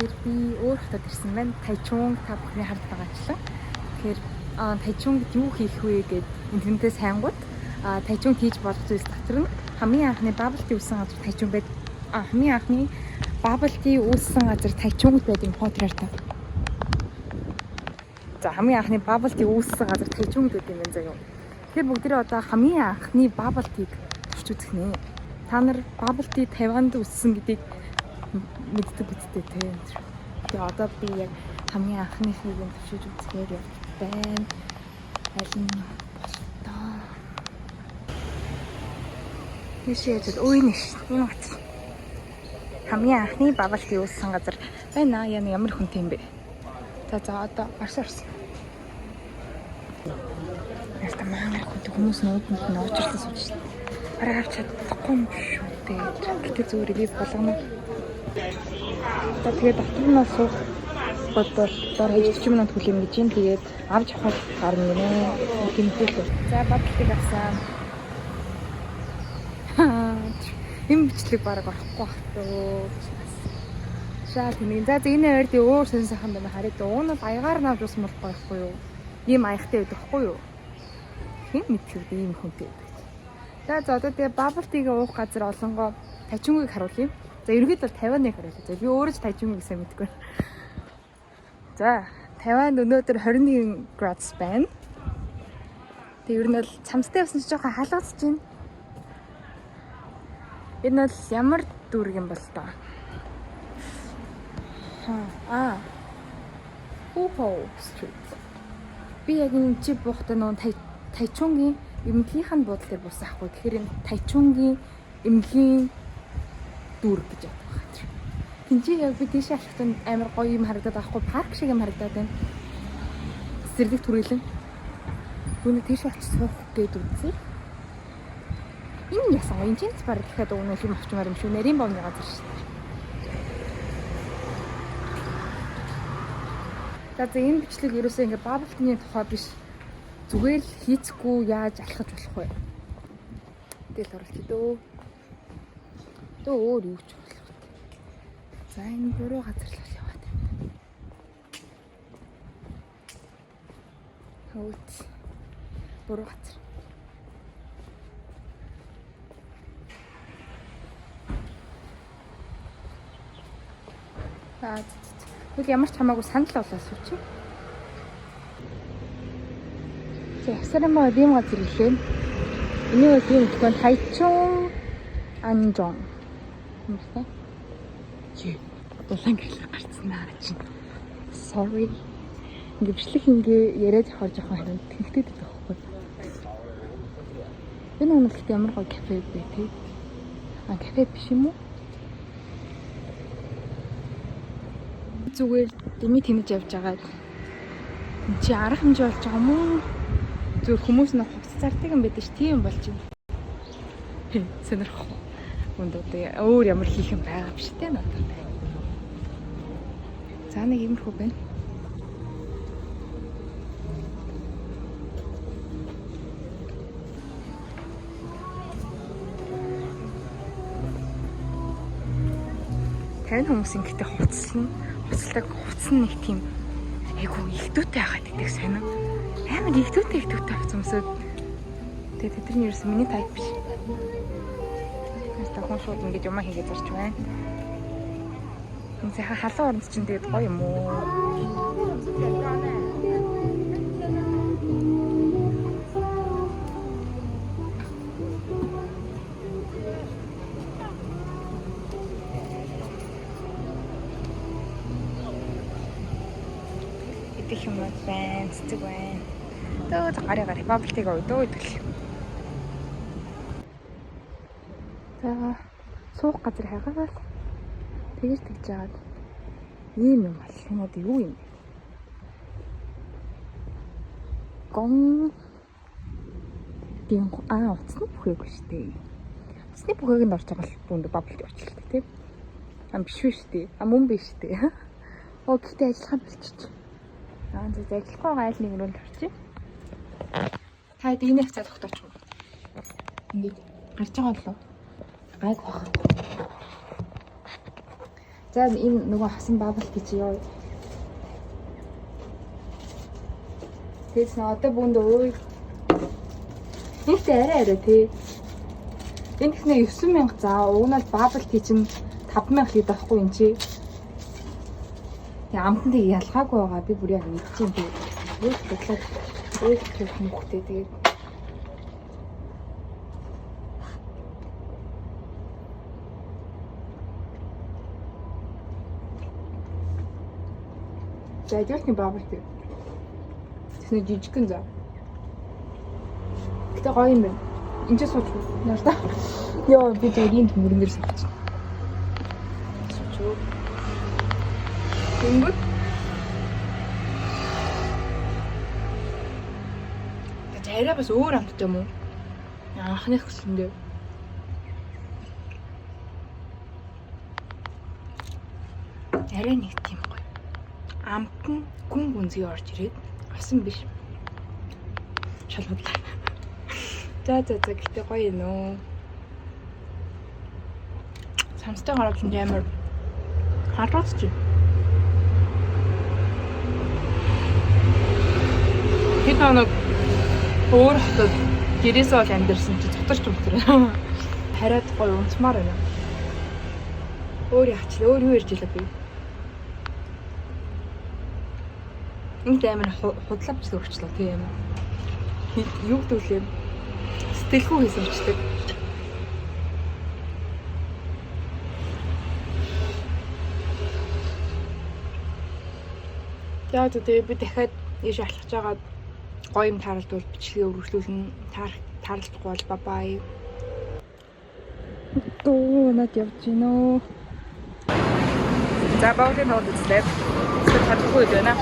Тэгэхээр би өөр хотод ирсэн байна. Тайчунг та бүхний хард байгаачлаа. Тэгэхээр Тайчунгд юу хийх вэ гэд интернетээс хайнгууд Тайчунг хийж болох зүйлс дотор нь хамгийн анхны bubble tea үүссэн газар Тайчунг байд. Хамгийн анхны bubble tea үүссэн газар Тайчунгд байдаг потраар та. За хамгийн анхны bubble tea үүссэн газар Тайчунгд байдаг юм заяа. Тэгэхээр бүгдээ одоо хамгийн анхны bubble tea-г турч үзэх нэ. Та нар bubble tea Тайванд үүссэн гэдгийг мэддэг үсттэй тийм. Тэгээ одоо би яг хамгийн анхныхыг нь туршиж үзэхээр яг байна. Аль нь болтоо. Тийшээд өөнөш юм бат. Хамгийн анхны bubble tea үүссэн газар байна. Ямар хүнтэй юм бэ? За одоо орсон. Яста мангар хүнтэй хүмүүс нуугданд нь очрлоо сууж шин. Бараг авч чадахгүй юм шүү дээ. Гэтэ зүгээр би болгоно. Тэгээд дотор нь суух бодвол дор 40 минут хүлээн гэж юм. Тэгээд авч авах гарна гинэ. Тэмдэглээ. За бодлыг авсан. Эм бичлэг бараг орохгүй бах төө. Шаа тэмээ. За энэ ойрд өөр сонь сайхан байна хараад уун бол аягаар навж ус болох байхгүй юу? Ийм аягтай байдаг хгүй юу? Хэн мэдхүү ийм хүнтэй байдаг. За одоо тэгээ bubble tea-гээ уух газар олонгоо Тайчунгийг харуулъя. За ерөнхийдөө 50-ыг харуулъя. За би өөрөө ч Тайчунгийг сайн мэдгүй. За Тайванд өнөөдөр 21 градус байна. Тэгээ ер нь бол цамцтай байсан ч жоохон халгацж байна. Энэ бол ямар дүүрэг юм бол таа. Хупо стрит. Би яг энэ чи буухтай нөө Тайчунгийн эмнэлгийнхэн буудлын дээр буусан ахгүй. Тэгэхээр энэ Тайчунгийн эмнэлгийн дүүрэг гэж яддаг байна. Тинчи яг би тийш алхтанд амар гоё юм харагдаад байхгүй. Парк шиг юм харагдаад байна. Цэцэрлэг түрээлэн. Гүнэ тийш очиж суух гээд үзье. Энэ ясан гоё энэ ч баг гэхэд өнөө юм авчмаар юм шүү. Нарийн бовны газар шүү дээ. За энэ бичлэг ерөөсөө ингээ bubble tea-ний тухай биш. Зүгээр л хийцгүй яаж алхаж болох вэ? Тэгэл оруулчих дөө. Дөө өөр юу ч болох вэ? За энэ буруу газар л яваад байна. Хөөц. Буруу газар. Тэг ямар ч хамаагүй санал болоос үчи. За ясармаа ийм газар ирлээ. Энийг бол ийм თქვენ Тайчунг Анжон. Юмсаа. Чи дулаан гэрлээ гарцсан аа чи. Sorry. Ингээ бичлэг ингээ яриад явах жоохон харин тэнхтэд байдаг байхгүй. Энэ үнэлт ямар гоё кафе бэ те. Кафе биш юм уу? Зүгээр дэмий тэнэж явж байгаа. Чи арга хэмжээ болж байгаа юм уу? Зүгээр хүмүүс нь хувцсардаг юм байдаг ш. Тийм болж байна. Сонирхох. Үндэ өөр ямар хийх юм байгаа биш те надад. За нэг иймэрхүү байна. Тань хүмүүсийн гэтээ хуцалдаг хуцсан нэг тийм айгу ихтүүтэй байгаад идэх сайн уу? Амар ихтүүтэй авцмсаад. Тэгээ тэдний ерөөс миний тайп биш. Та хүн шууд ингэж юмаа хийгээд зарч байна. Энэ сайхан халуун оронд чинь тэгээд гоё юм уу? Идэх юм байна, цэцэг байна. Дөө гараа bubble tea-г өөдөө идэл. За суух газар хайгаад тэгж жагаад ийм юм бол энэ юу юм бэ? Гон тийм утасны бүхээг шүү дээ. Утасны бүхээг нь орж байгаа л бүнд bubble tea очлоо тийм. Биш шүү дээ. Мөн биш шүү дээ. Гэхдээ ажиллах болчих. За ажиллахгүй байгаа айл нэг рүү л орчих. Та энийг хацаа тогтооч. Ингээд гарч байгаа болов. Гайг баг. За энэ нөгөө хасан бабл гэж яа. Тэс одоо бүнд өө. Нэгтэй арай тий. Энэ ихнээ 9000 заа. Уг нь бол бабл ті чинь 5000 хэд байхгүй юм чи. Яа амтанд ялгаагүй байгаа. Би бүр яг мэдчихээн би. Өө бодлоо. Өө тэр хүмүүхтэй тэгээд Жайдуултны бабл тий. Тэсний жижигхэн заа. Гэтэ гоё юм байна. Энд ч сууч наар та. Йоо би тийм төмөрмөр сууч. Сууч. Тэнгүүд. Арай бас өөр амттай юм уу? Анхных гэсэндээ. Арай нэг тийм гоё. Амт нь гүн гүнзгий орж ирээд асан биш. Шалгууллаа. За гэтээ гоё нөө. Самстай гараад энэ амар хатаач чи. Хэд хоног өөр хотод гэрээсээ бол амьдэрсэн чи цутарч өгтөр. Хараад гоё унцмаар байна. Өөр яачлаа өөр юу ярьж илаа би. Энд амар худлавч өрчлөө тийм юм. Юу гэдүүлээ? Сэтгэлгүй хийсэн өчтэй. Яа тэгээ би дахиад ийш алхаж байгаа гоё юм тааралдвал бичлэгээ өргөжлүүлнэ. Таарлахгүй бол бабай. Тоо над явж гинөө. За баулын нууд үзлээ. Эсвэл чадахгүй байна.